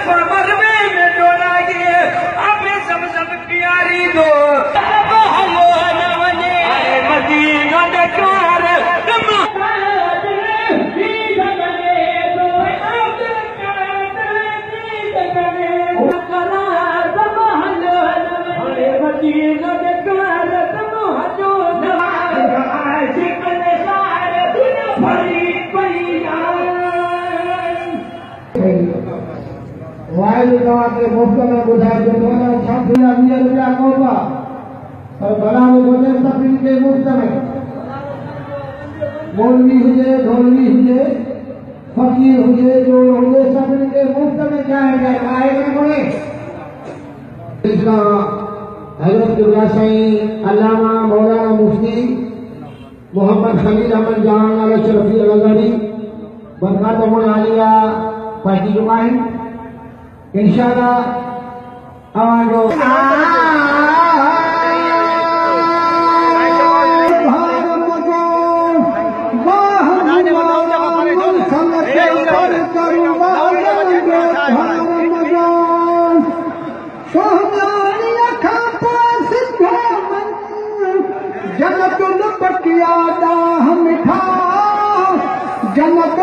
मरवे में डोलाइए अब सब प्यारी दो मदीना डकार वायु के मुफ्त में बुझाए जो दोनों ₹20 मौका और बनाने बोले सभी के मुफ्त में मौलवी हुए ढोलवी हुए फकीर हुए जो हुए सभी के मुफ्त में जाएंगे आए में बोले इसका हजरत इब्राहिम अल्लामा मौलाना मुफ्ती मोहम्मद खलील अहमद जान अल शरफी अलगरी बरकातुल आलिया पार्टी जुमाई इंशाअल्लाह आवाज़ो जनत पटिया मिठा जनत